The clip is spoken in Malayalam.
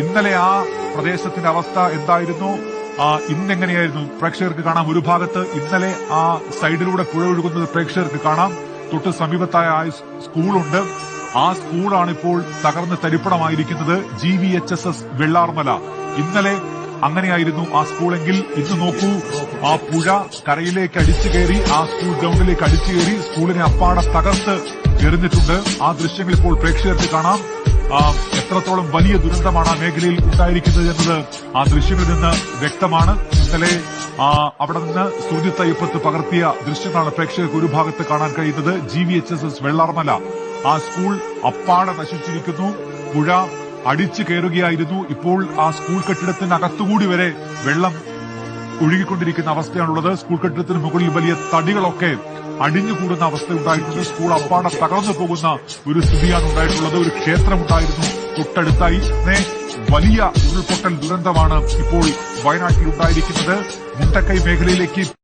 ഇന്നലെ ആ പ്രദേശത്തിന്റെ അവസ്ഥ എന്തായിരുന്നു, ഇന്നെങ്ങനെയായിരുന്നു പ്രേക്ഷകർക്ക് കാണാം. ഒരു ഭാഗത്ത് ഇന്നലെ ആ സൈഡിലൂടെ പുഴ ഒഴുകുന്നത് പ്രേക്ഷകർക്ക് കാണാം. തൊട്ട് സമീപത്തായ സ്കൂളുണ്ട്. ആ സ്കൂളാണ് ഇപ്പോൾ തകർന്ന് തരിപ്പണമായിരിക്കുന്നത്. GVHSS വെള്ളാർമല. ഇന്നലെ അങ്ങനെയായിരുന്നു ആ സ്കൂളെങ്കിൽ ഇന്ന് നോക്കൂ, ആ പുഴ കരയിലേക്ക് അടിച്ചു കയറി, ആ സ്കൂൾ ഗ്രൗണ്ടിലേക്ക് അടിച്ചു കയറി സ്കൂളിനെ അപ്പാടെ തകർത്ത് എറിഞ്ഞിട്ടുണ്ട്. ആ ദൃശ്യങ്ങൾ ഇപ്പോൾ പ്രേക്ഷകർക്ക് കാണാം. എത്രത്തോളം വലിയ ദുരന്തമാണ് ആ മേഖലയിൽ ഉണ്ടായിരിക്കുന്നത് എന്നത് ആ ദൃശ്യങ്ങളിൽ നിന്ന് വ്യക്തമാണ്. ഇന്നലെ അവിടെ നിന്ന് സുജിത്ത് അയ്യപ്പത്ത് പകർത്തിയ ദൃശ്യങ്ങളാണ് പ്രേക്ഷകർക്ക് ഒരു ഭാഗത്ത് കാണാൻ കഴിയുന്നത്. GVHSS വെള്ളാർമല. ആ സ്കൂൾ അപ്പാടെ നശിച്ചിരിക്കുന്നു. പുഴ അടിച്ചു കയറുകയായിരുന്നു. ഇപ്പോൾ ആ സ്കൂൾ കെട്ടിടത്തിനകത്തുകൂടി വരെ വെള്ളം ഒഴുകിക്കൊണ്ടിരിക്കുന്ന അവസ്ഥയാണുള്ളത്. സ്കൂൾ കെട്ടിടത്തിന് മുകളിൽ വലിയ തടികളൊക്കെ അടിഞ്ഞുകൂടുന്ന അവസ്ഥ ഉണ്ടായിട്ടുണ്ട്. സ്കൂൾ അപ്പാടെ തകർന്നു പോകുന്ന ഒരു സ്ഥിതിയാണ് ഉണ്ടായിട്ടുള്ളത്. ഒരു ക്ഷേത്രമുണ്ടായിരുന്നു തൊട്ടടുത്തായി. വലിയ ഉരുൾപൊട്ടൽ ദുരന്തമാണ് ഇപ്പോൾ വയനാട്ടിൽ ഉണ്ടായിരിക്കുന്നത്. മുണ്ടക്കൈ മേഖലയിലേക്ക്